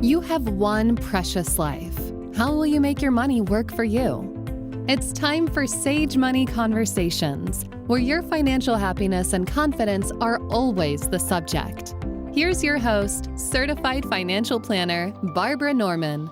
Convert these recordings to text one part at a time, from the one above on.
You have one precious life. How will you make your money work for you? It's time for Sage Money Conversations, where your financial happiness and confidence are always the subject. Here's your host, certified financial planner, Barbara Norman.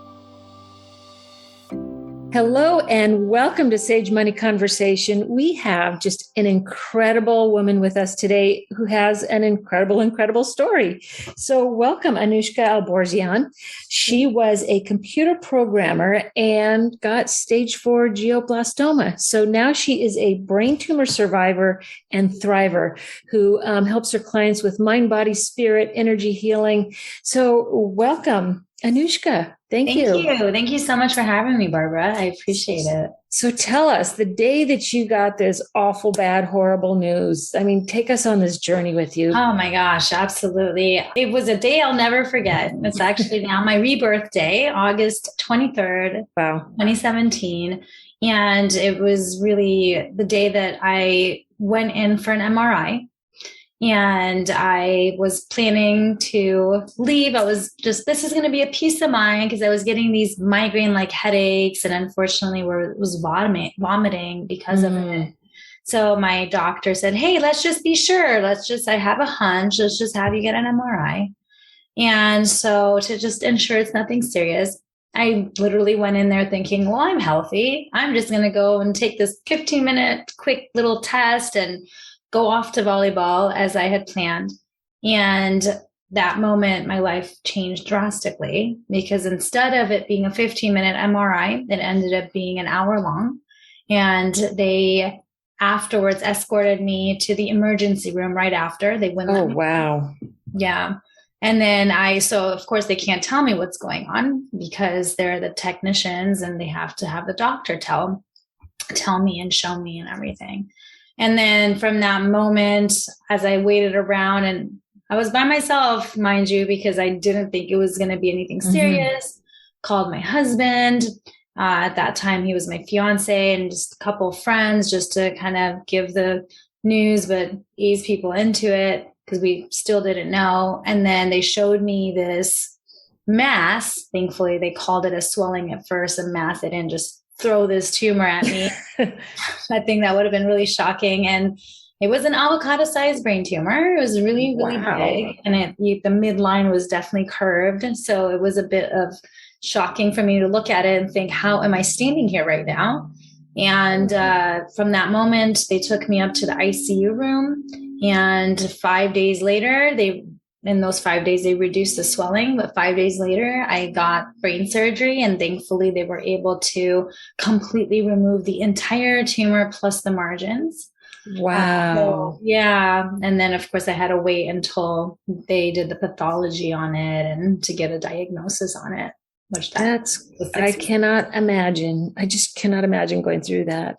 Hello and welcome to Sage Money Conversation. We have just an incredible woman with us today who has an incredible story. So welcome, Anuschka Alborzian. She was a computer programmer and got stage 4 glioblastoma. So now she is a brain tumor survivor and thriver who helps her clients with mind, body, spirit, energy healing. So welcome, Anuschka. Thank you. Thank you so much for having me, Barbara. I appreciate it. So tell us the day that you got this awful, bad, horrible news. I mean, take us on this journey with you. Oh my gosh, absolutely. It was a day I'll never forget. It's actually now my rebirth day, August 23rd, 2017. And it was really the day that I went in for an MRI. And I was planning to leave. I was just, this is going to be a peace of mind because I was getting these migraine-like headaches and unfortunately was vomiting because of it. So my doctor said, hey, let's just be sure. I have a hunch. Let's just have you get an MRI. And so to just ensure it's nothing serious, I literally went in there thinking, well, I'm healthy. I'm just going to go and take this 15-minute quick little test and go off to volleyball as I had planned. And that moment, my life changed drastically because instead of it being a 15-minute MRI, it ended up being an hour long. And they afterwards escorted me to the emergency room right after. They went. Oh, wow. Yeah. And then so of course they can't tell me what's going on because they're the technicians and they have to have the doctor tell me and show me and everything. And then from that moment, as I waited around, and I was by myself, mind you, because I didn't think it was going to be anything serious, called my husband. At that time, he was my fiance and just a couple of friends just to kind of give the news, but ease people into it because we still didn't know. And then they showed me this mass. Thankfully, they called it a swelling at first, a mass. They didn't just throw this tumor at me. I think that would have been really shocking. And it was an avocado-sized brain tumor. It was really big. And the midline was definitely curved. So it was a bit of shocking for me to look at it and think, how am I standing here right now? And from that moment, they took me up to the ICU room. And 5 days later, in those 5 days, they reduced the swelling, but 5 days later, I got brain surgery, and thankfully, they were able to completely remove the entire tumor plus the margins. Wow. Yeah. And then, of course, I had to wait until they did the pathology on it and to get a diagnosis on it, which I cannot imagine. I just cannot imagine going through that.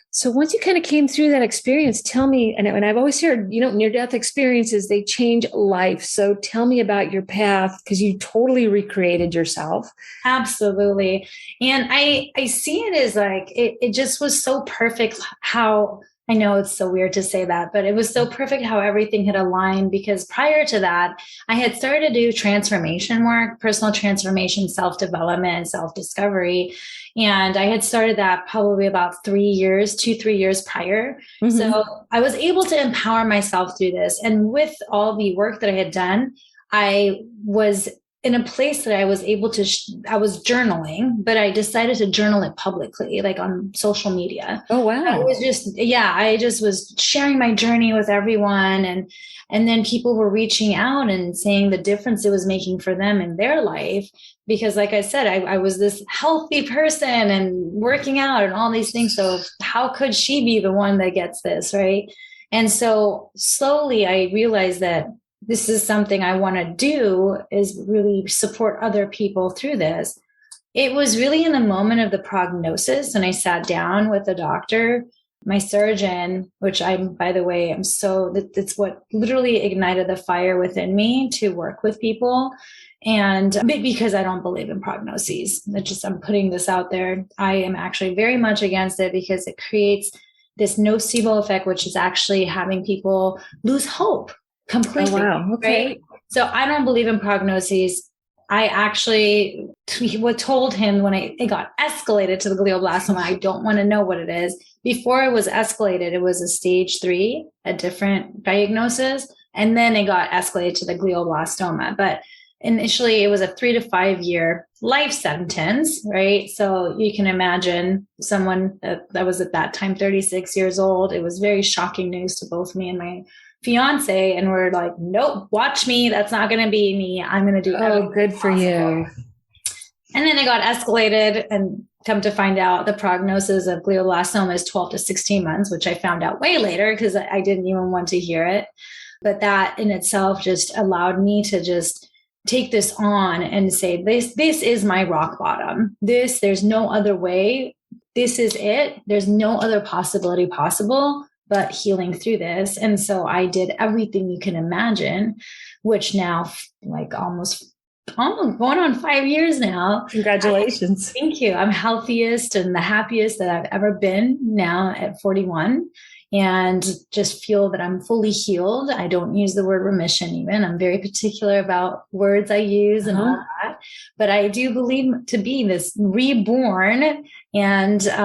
So once you kind of came through that experience, tell me, and I've always heard, near-death experiences, they change life. So tell me about your path because you totally recreated yourself. Absolutely. And I see it as like, it just was so perfect how, I know it's so weird to say that, but it was so perfect how everything had aligned because prior to that, I had started to do transformation work, personal transformation, self-development, self-discovery. And I had started that probably about 3 years prior. So I was able to empower myself through this. And with all the work that I had done, I was in a place that I was able to, I was journaling, but I decided to journal it publicly, like on social media. Oh, wow. I just was sharing my journey with everyone. And then people were reaching out and saying the difference it was making for them in their life. Because like I said, I was this healthy person and working out and all these things. So how could she be the one that gets this, right? And so slowly I realized that this is something I want to do is really support other people through this. It was really in the moment of the prognosis. And I sat down with the doctor, my surgeon, which by the way, it's what literally ignited the fire within me to work with people. And because I don't believe in prognoses, I'm putting this out there. I am actually very much against it because it creates this nocebo effect, which is actually having people lose hope completely. Oh, wow. Okay. Right? So I don't believe in prognoses. I actually told him when it got escalated to the glioblastoma, I don't want to know what it is. Before it was escalated, it was a stage 3, a different diagnosis. And then it got escalated to the glioblastoma. But initially it was a 3 to 5 year life sentence, right? So you can imagine someone that was at that time 36 years old. It was very shocking news to both me and my fiance, and we're like, nope, watch me. That's not going to be me. I'm going to do everything good for possible. You. And then it got escalated, and come to find out the prognosis of glioblastoma is 12 to 16 months, which I found out way later because I didn't even want to hear it. But that in itself just allowed me to just take this on and say, this is my rock bottom. There's no other way. This is it. There's no other possibility possible but healing through this. And so I did everything you can imagine, which now like almost going on 5 years now. Congratulations. Thank you. I'm healthiest and the happiest that I've ever been now at 41. And just feel that I'm fully healed. I don't use the word remission even. I'm very particular about words I use and all that. But I do believe to be this reborn and this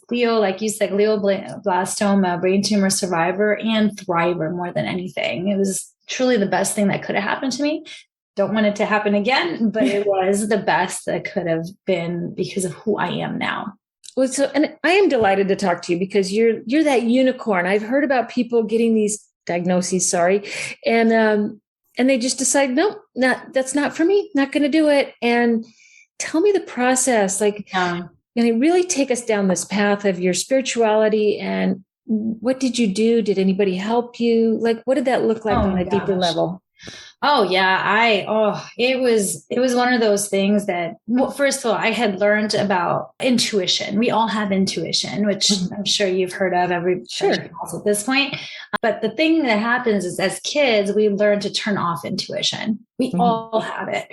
like you said, glioblastoma, brain tumor survivor and thriver more than anything. It was truly the best thing that could have happened to me. Don't want it to happen again, but it was the best that could have been because of who I am now. Well, and I am delighted to talk to you because you're that unicorn. I've heard about people getting these diagnoses, and they just decide, no, that's not for me. Not going to do it. And tell me the process, and really take us down this path of your spirituality. And what did you do? Did anybody help you? Like, what did that look like on a deeper level? Oh yeah. It was one of those things that, well, first of all, I had learned about intuition. We all have intuition, which I'm sure you've heard of at this point. But the thing that happens is as kids, we learn to turn off intuition. We all have it.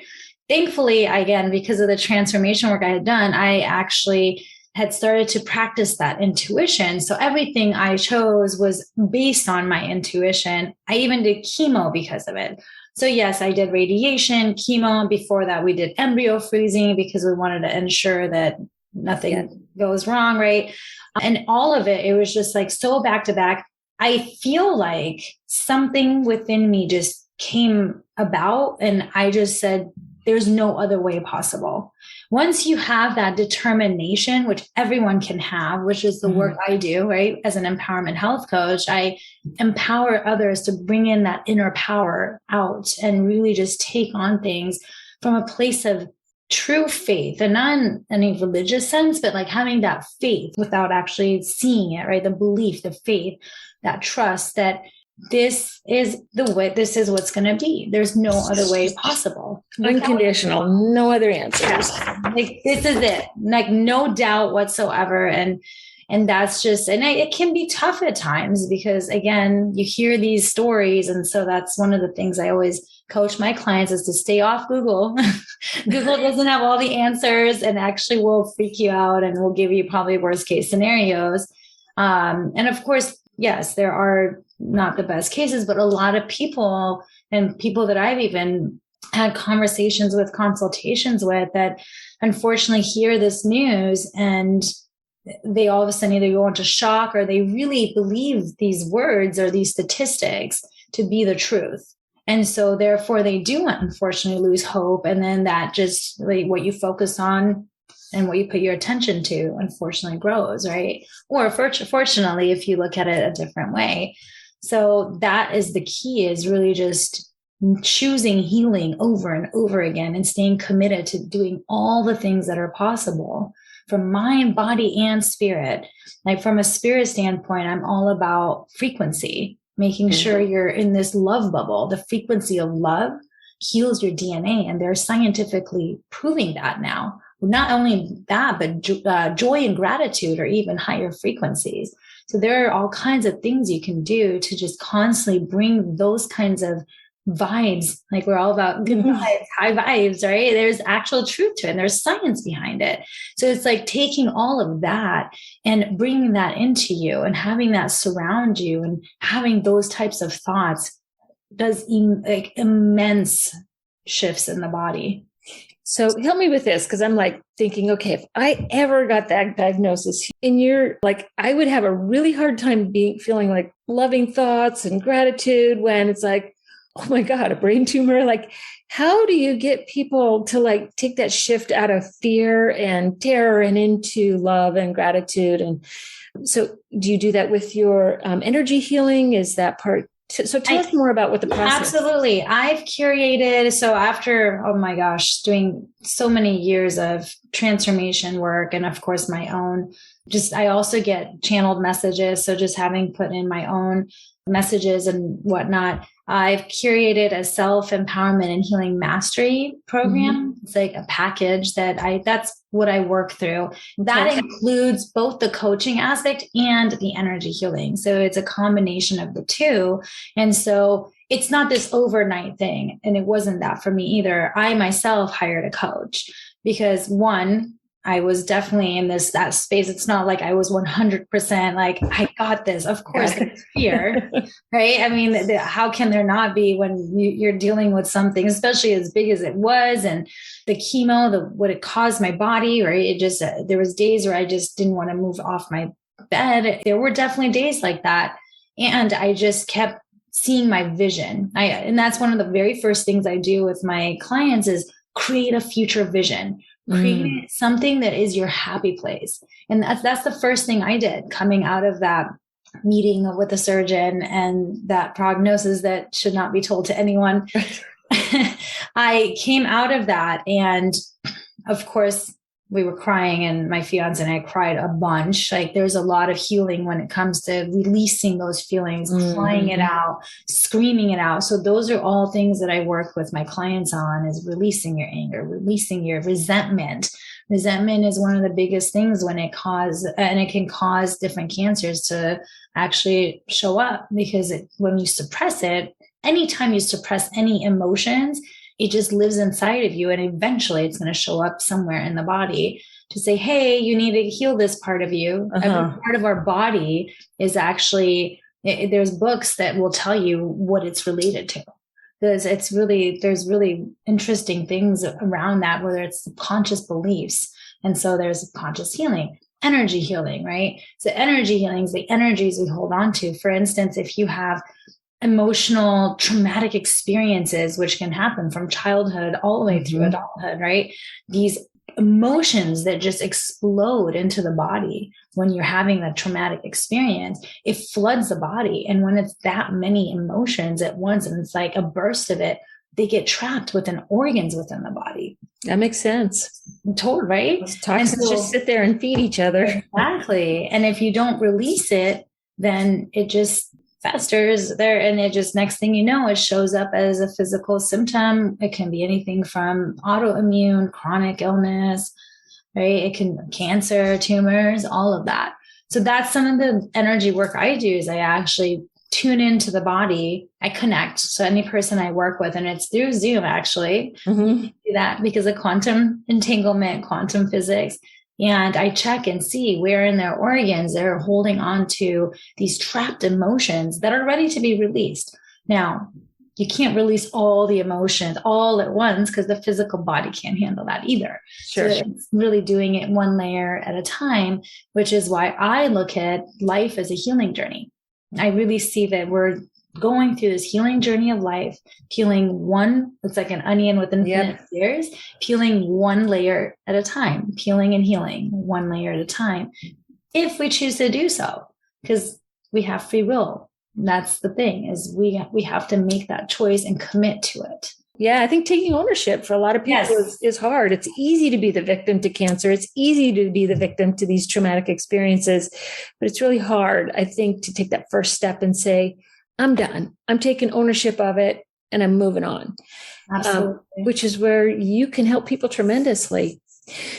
Thankfully, again, because of the transformation work I had done, I actually had started to practice that intuition. So everything I chose was based on my intuition. I even did chemo because of it. So yes, I did radiation, chemo. Before that, we did embryo freezing because we wanted to ensure that nothing goes wrong, right? And all of it was just like so back to back. I feel like something within me just came about and I just said, there's no other way possible. Once you have that determination, which everyone can have, which is the work I do, right? As an empowerment health coach, I empower others to bring in that inner power out and really just take on things from a place of true faith, and not in any religious sense, but like having that faith without actually seeing it, right? The belief, the faith, that trust that this is the way, this is what's going to be. There's no other way possible. Unconditional, no other answers. Like, this is it. Like, no doubt whatsoever. And that's just, and it can be tough at times because again, you hear these stories. And so that's one of the things I always coach my clients is to stay off Google. Google doesn't have all the answers and actually will freak you out and will give you probably worst case scenarios. And of course, yes, there are not the best cases, but a lot of people and people that I've even had conversations with, consultations with, that unfortunately hear this news and they all of a sudden either go into shock or they really believe these words or these statistics to be the truth. And so therefore they do unfortunately lose hope. And then that just like what you focus on and what you put your attention to unfortunately grows, right? Or fortunately, if you look at it a different way. So that is the key, is really just choosing healing over and over again and staying committed to doing all the things that are possible from mind, body, and spirit. Like from a spirit standpoint, I'm all about frequency, making sure you're in this love bubble. The frequency of love heals your DNA. And they're scientifically proving that now. Not only that, but joy and gratitude are even higher frequencies. So there are all kinds of things you can do to just constantly bring those kinds of vibes. Like we're all about good vibes, high vibes, right? There's actual truth to it and there's science behind it. So it's like taking all of that and bringing that into you and having that surround you and having those types of thoughts does like immense shifts in the body. So help me with this, because I'm like thinking, okay, if I ever got that diagnosis and you're like, I would have a really hard time feeling like loving thoughts and gratitude when it's like, oh my God, a brain tumor. Like, how do you get people to like take that shift out of fear and terror and into love and gratitude? And so do you do that with your energy healing? Is that part? So tell us more about what the process. Absolutely. I've curated. So after, oh my gosh, doing so many years of transformation work, and of course my own, I also get channeled messages. So just having put in my own messages and whatnot, I've curated a self-empowerment and healing mastery program. Mm-hmm. It's like a package that's what I work through. That includes both the coaching aspect and the energy healing. So it's a combination of the two. And so it's not this overnight thing. And it wasn't that for me either. I myself hired a coach because one, I was definitely in that space. It's not like I was 100% like, I got this. Of course, there's fear, right? I mean, how can there not be when you're dealing with something, especially as big as it was, and the chemo, what it caused my body, right? It just, there was days where I just didn't want to move off my bed. There were definitely days like that. And I just kept seeing my vision. And that's one of the very first things I do with my clients is create a future vision. Create something that is your happy place. And that's the first thing I did coming out of that meeting with the surgeon and that prognosis that should not be told to anyone. I came out of that. And of course, we were crying, and my fiance and I cried a bunch. Like there's a lot of healing when it comes to releasing those feelings, crying it out, screaming it out. So those are all things that I work with my clients on, is releasing your anger, releasing your resentment. Resentment is one of the biggest things when it can cause different cancers to actually show up, because when you suppress it, anytime you suppress any emotions, it just lives inside of you. And eventually it's going to show up somewhere in the body to say, hey, you need to heal this part of you. Every part of our body is actually, there's books that will tell you what it's related to. There's really interesting things around that, whether it's subconscious beliefs. And so there's conscious healing, energy healing, right? So energy healing is the energies we hold on to. For instance, if you have emotional traumatic experiences, which can happen from childhood all the way through adulthood, right? These emotions that just explode into the body when you're having that traumatic experience, it floods the body. And when it's that many emotions at once, and it's like a burst of it, they get trapped within organs within the body. That makes sense. Totally, right? Those toxins just sit there and feed each other. Exactly. And if you don't release it, then it just festers there, and it just, next thing you know, it shows up as a physical symptom. It can be anything from autoimmune, chronic illness, right? It can cancer, tumors, all of that. So that's some of the energy work I do, is I actually tune into the body. I connect. So any person I work with, and it's through Zoom, actually, do that because of quantum entanglement, quantum physics. And I check and see where in their organs they're holding on to these trapped emotions that are ready to be released. Now, you can't release all the emotions all at once, because the physical body can't handle that either. Sure. So it's really doing it one layer at a time, which is why I look at life as a healing journey. I really see that we're going through this healing journey of life, peeling it's like an onion with infinite layers, peeling one layer at a time, peeling and healing one layer at a time, if we choose to do so, because we have free will. That's the thing, is we have to make that choice and commit to it. Yeah, I think taking ownership for a lot of people is hard. It's easy to be the victim to cancer. It's easy to be the victim to these traumatic experiences, but it's really hard, I think, to take that first step and say, I'm done. I'm taking ownership of it and I'm moving on. Absolutely. Which is where you can help people tremendously.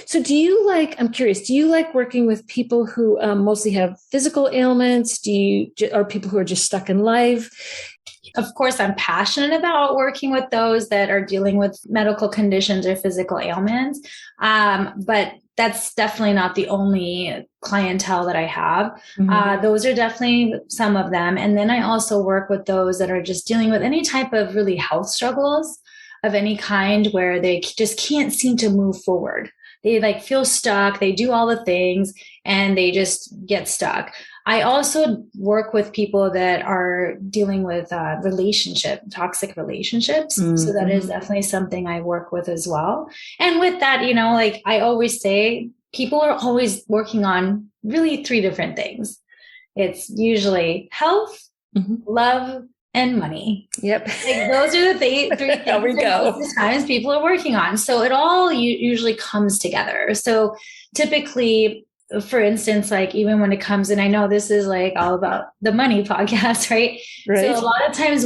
So I'm curious, do you like working with people who mostly have physical ailments? Or people who are just stuck in life? Of course, I'm passionate about working with those that are dealing with medical conditions or physical ailments. But that's definitely not the only clientele that I have. Those are definitely some of them. And then I also work with those that are just dealing with any type of really health struggles. of any kind where they just can't seem to move forward. They like feel stuck. They do all the things and they just get stuck. I also work with people that are dealing with toxic relationships. Mm-hmm. So that is definitely something I work with as well. And with that, like I always say, people are always working on really 3 different things. It's usually health, love, and money. Yep. Like those are the 3 things there we go. Most of the times people are working on. So it all usually comes together. So typically, for instance, like even when it comes in, I know this is like all about the money podcast, right? So a lot of times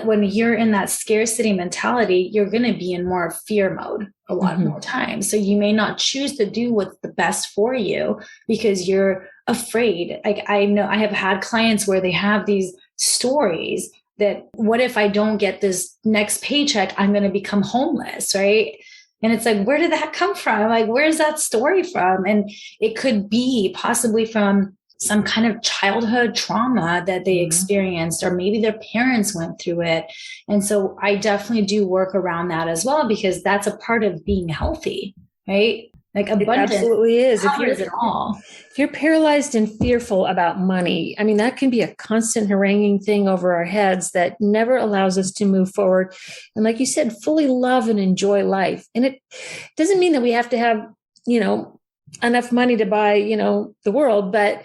when you're in that scarcity mentality, you're going to be in more fear mode a lot more times. So you may not choose to do what's the best for you because you're afraid. Like I know I have had clients where they have these stories that what if I don't get this next paycheck, I'm going to become homeless, right? And it's like, where did that come from? Like, where's that story from? And it could be possibly from some kind of childhood trauma that they experienced, or maybe their parents went through it. And so I definitely do work around that as well, because that's a part of being healthy, right? Like abundance. It absolutely is. If you're paralyzed and fearful about money, I mean, that can be a constant haranguing thing over our heads that never allows us to move forward. And like you said, fully love and enjoy life. And it doesn't mean that we have to have, enough money to buy, the world, but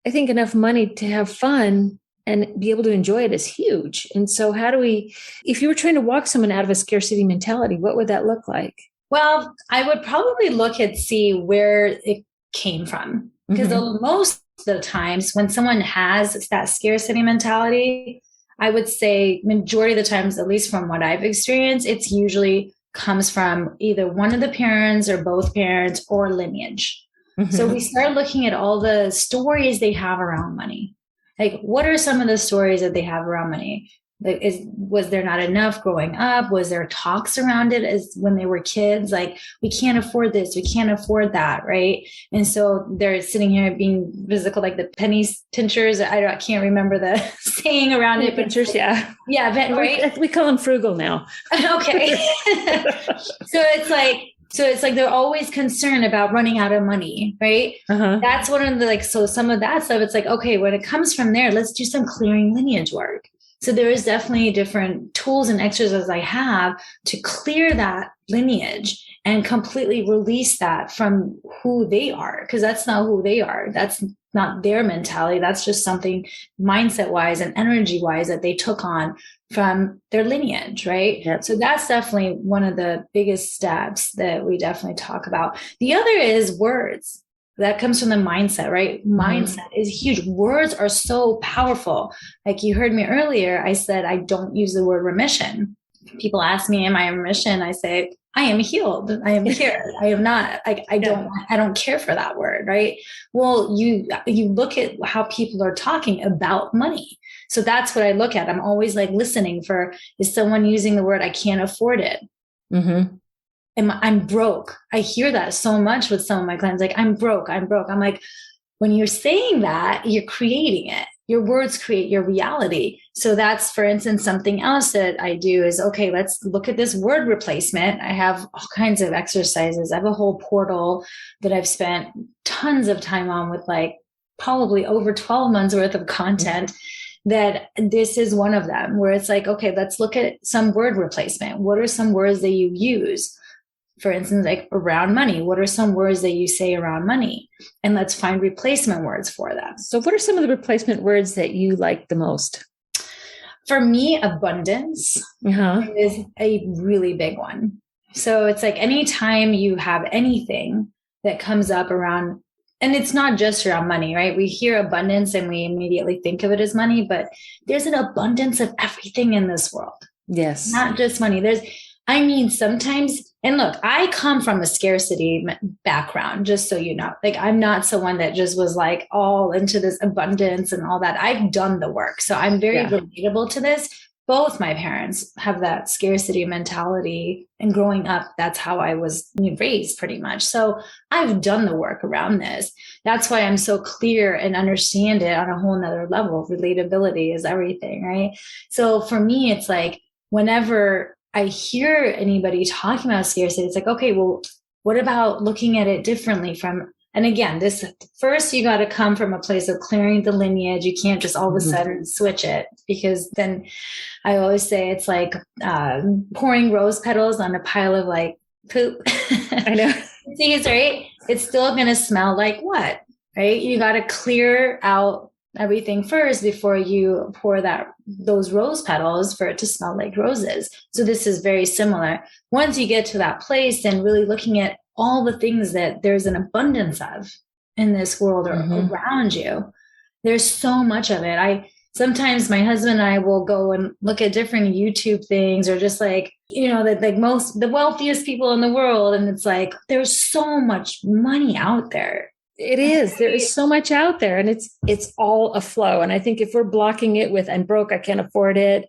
I think enough money to have fun and be able to enjoy it is huge. And so if you were trying to walk someone out of a scarcity mentality, what would that look like? Well, I would probably see where it came from. Because most of the times when someone has that scarcity mentality, I would say majority of the times, at least from what I've experienced, it's usually comes from either one of the parents or both parents or lineage. So we start looking at all the stories they have around money. Like, what are some of the stories that they have around money? Like, was there not enough growing up? Was there talks around it as when they were kids? Like, we can't afford this, we can't afford that, right? And so they're sitting here being physical, like the penny pinchers. I can't remember the saying around penny it. Pinchers, yeah. Yeah, right? We call them frugal now. Okay. So it's like they're always concerned about running out of money, right? That's one of the, so some of that stuff, it's like, okay, when it comes from there, let's do some clearing lineage work. So there is definitely different tools and exercises I have to clear that lineage and completely release that from who they are, because that's not who they are. That's not their mentality. That's just something mindset wise and energy wise that they took on from their lineage, right? Yep. So that's definitely one of the biggest steps that we definitely talk about. The other is words. That comes from the mindset, right? Mindset is huge. Words are so powerful. Like you heard me earlier, I said, I don't use the word remission. People ask me, am I in remission? I say, I am healed. I am here. I am not. I don't care for that word, right? Well, you look at how people are talking about money. So that's what I look at. I'm always like listening for, is someone using the word, I can't afford it? I'm broke. I hear that so much with some of my clients, like, I'm broke. I'm like, when you're saying that, you're creating it. Your words create your reality. So that's, for instance, something else that I do is, okay, let's look at this word replacement. I have all kinds of exercises. I have a whole portal that I've spent tons of time on with like probably over 12 months worth of content. That this is one of them where it's like, okay, let's look at some word replacement. What are some words that you use? For instance, like around money, what are some words that you say around money? And let's find replacement words for them. So what are some of the replacement words that you like the most? For me, abundance is a really big one. So it's like anytime you have anything that comes up around, and it's not just around money, right? We hear abundance and we immediately think of it as money, but there's an abundance of everything in this world. Yes. Not just money. Sometimes, and look, I come from a scarcity background, just so you know. Like, I'm not someone that just was like all into this abundance and all that. I've done the work. So I'm very relatable to this. Both my parents have that scarcity mentality, and growing up, that's how I was raised pretty much. So I've done the work around this. That's why I'm so clear and understand it on a whole nother level. Relatability is everything, right? So for me, it's like, whenever I hear anybody talking about scarcity, it's like, okay, well, what about looking at it differently and again, this first, you got to come from a place of clearing the lineage. You can't just all of a sudden switch it, because then I always say it's like pouring rose petals on a pile of like poop. I know. Things, right? It's still going to smell like what, right? You got to clear out everything first before you pour those rose petals for it to smell like roses. So this is very similar. Once you get to that place, then really looking at all the things that there's an abundance of in this world or around you. There's so much of it. Sometimes my husband and I will go and look at different YouTube things, or just like, the wealthiest people in the world. And it's like, there's so much money out there. It is. There is so much out there, and it's all a flow. And I think if we're blocking it with "I'm broke, I can't afford it,"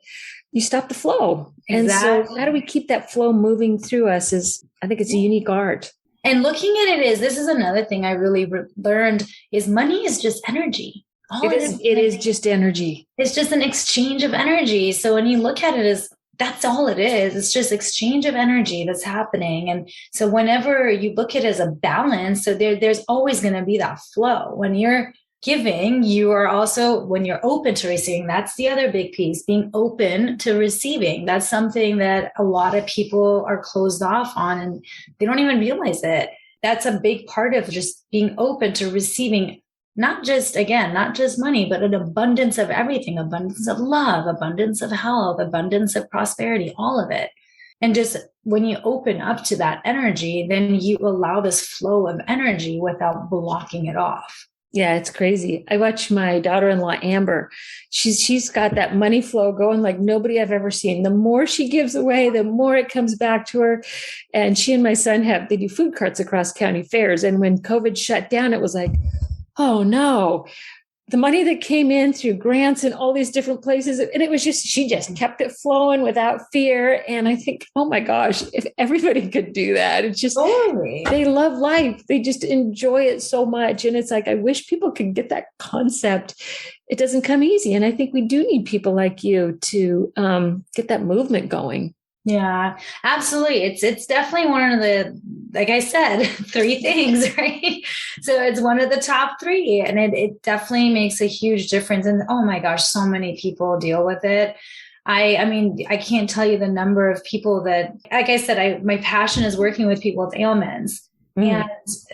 you stop the flow. Exactly. And so how do we keep that flow moving through us I think it's a unique art. And looking at this is another thing I really learned is money is just energy. It is just energy. It's just an exchange of energy. So when you look at it that's all it is. It's just exchange of energy that's happening. And so whenever you look at it as a balance, so there's always going to be that flow. When you're giving, you are also, when you're open to receiving, that's the other big piece, being open to receiving. That's something that a lot of people are closed off on, and they don't even realize it. That's a big part of just being open to receiving, not just money, but an abundance of everything, abundance of love, abundance of health, abundance of prosperity, all of it. And just when you open up to that energy, then you allow this flow of energy without blocking it off. Yeah, it's crazy. I watch my daughter-in-law, Amber. She's got that money flow going like nobody I've ever seen. The more she gives away, the more it comes back to her. And she and my son they do food carts across county fairs. And when COVID shut down, it was like, oh no, the money that came in through grants and all these different places. And it was she just kept it flowing without fear. And I think, oh my gosh, if everybody could do that, it's just, they love life. They just enjoy it so much. And it's like, I wish people could get that concept. It doesn't come easy. And I think we do need people like you to get that movement going. Yeah, absolutely. It's definitely one of the, like I said, 3 things, right? So it's one of the top 3, and it definitely makes a huge difference. And oh my gosh, so many people deal with it. I mean, I can't tell you the number of people that, like I said, my passion is working with people with ailments. And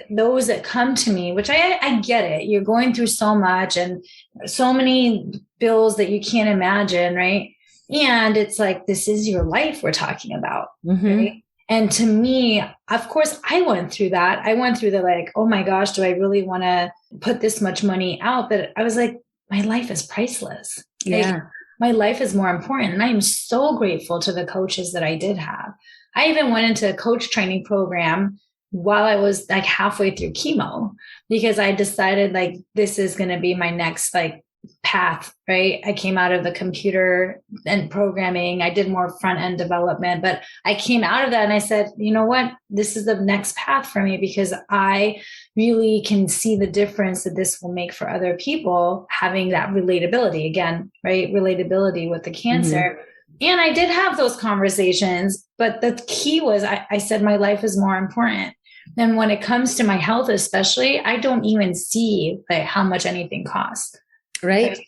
those that come to me, which I get it, you're going through so much and so many bills that you can't imagine, right? And it's like, this is your life we're talking about. Right? And to me, of course, I went through that. I went through the like, oh my gosh, do I really want to put this much money out? But I was like, my life is priceless. Yeah. Like, my life is more important. And I am so grateful to the coaches that I did have. I even went into a coach training program while I was like halfway through chemo, because I decided like, this is going to be my next like path, right? I came out of the computer and programming. I did more front end development, but I came out of that and I said, you know what? This is the next path for me, because I really can see the difference that this will make for other people, having that relatability again, right? Relatability with the cancer. And I did have those conversations, but the key was I said, my life is more important. And when it comes to my health, especially, I don't even see like how much anything costs. Right.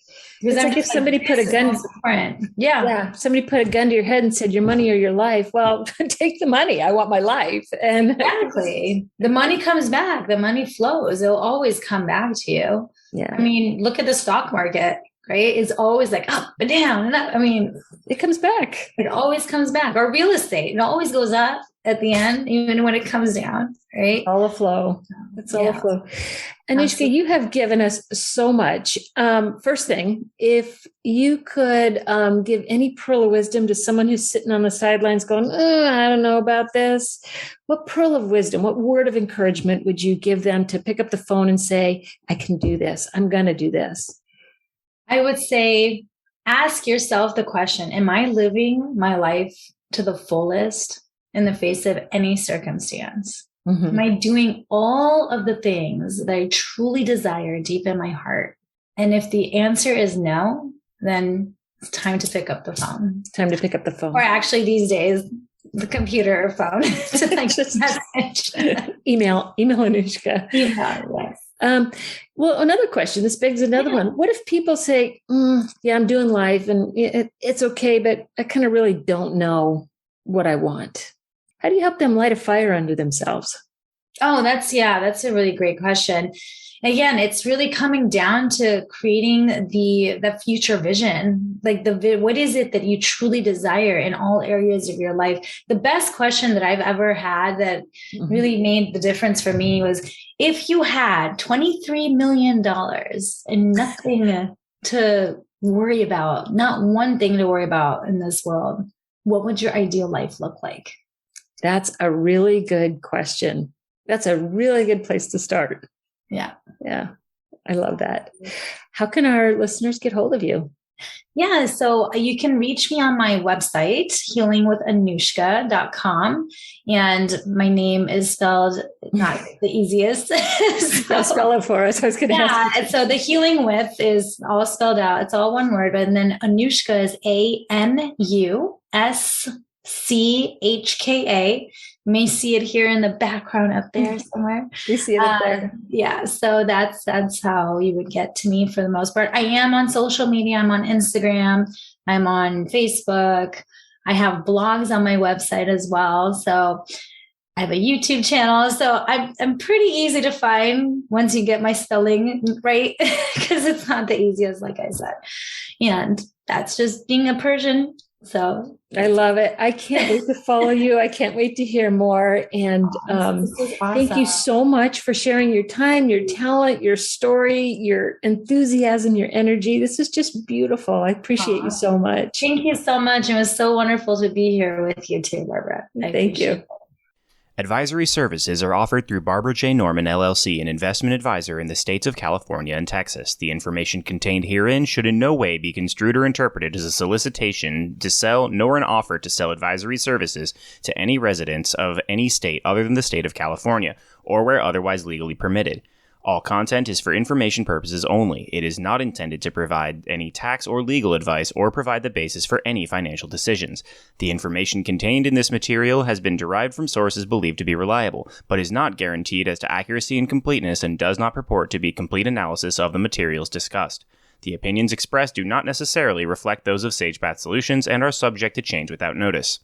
Because it's like if somebody put a gun, somebody put a gun to your head and said, your money or your life. Well, take the money. I want my life. And exactly. The money comes back. The money flows. It'll always come back to you. Yeah. I mean, look at the stock market, right? It's always like up and down and up. I mean, it comes back. It always comes back. Or real estate, it always goes up at the end, even when it comes down, right? All a flow. It's all a flow. Anuschka, you have given us so much. First thing, if you could give any pearl of wisdom to someone who's sitting on the sidelines going, I don't know about this. What pearl of wisdom, what word of encouragement would you give them to pick up the phone and say, I can do this. I'm going to do this? I would say, ask yourself the question, am I living my life to the fullest in the face of any circumstance? Am I doing all of the things that I truly desire deep in my heart? And if the answer is no, then it's time to pick up the phone. It's time to pick up the phone. Or actually these days, the computer or phone to like just message. Email Anuschka. Yeah, yes. Well, another question. This begs another one. What if people say, yeah, I'm doing life and it's okay, but I kind of really don't know what I want? How do you help them light a fire under themselves? Oh, that's a really great question. Again, it's really coming down to creating the future vision, like what is it that you truly desire in all areas of your life? The best question that I've ever had that really made the difference for me was, if you had $23 million and nothing to worry about, not one thing to worry about in this world, what would your ideal life look like? That's a really good question. That's a really good place to start. Yeah. Yeah. I love that. How can our listeners get hold of you? Yeah. So you can reach me on my website, healingwithanuschka.com. And my name is spelled not the easiest. So, spell it for us. I was going to ask. Yeah. So the healing with is all spelled out. It's all one word. And then Anuschka is ANUSCHKA. You may see it here in the background up there somewhere. You see it up there. Yeah. So that's how you would get to me for the most part. I am on social media. I'm on Instagram. I'm on Facebook. I have blogs on my website as well. So I have a YouTube channel. So I'm pretty easy to find once you get my spelling right, because it's not the easiest, like I said. And that's just being a Persian. So I love it. I can't wait to follow you. I can't wait to hear more. And this is awesome. Thank you so much for sharing your time, your talent, your story, your enthusiasm, your energy. This is just beautiful. I appreciate you so much. Thank you so much. It was so wonderful to be here with you too, Barbara. Thank you. Advisory services are offered through Barbara J. Norman, LLC, an investment advisor in the states of California and Texas. The information contained herein should in no way be construed or interpreted as a solicitation to sell, nor an offer to sell advisory services to any residents of any state other than the state of California, or where otherwise legally permitted. All content is for information purposes only. It is not intended to provide any tax or legal advice or provide the basis for any financial decisions. The information contained in this material has been derived from sources believed to be reliable, but is not guaranteed as to accuracy and completeness and does not purport to be complete analysis of the materials discussed. The opinions expressed do not necessarily reflect those of SagePath Solutions and are subject to change without notice.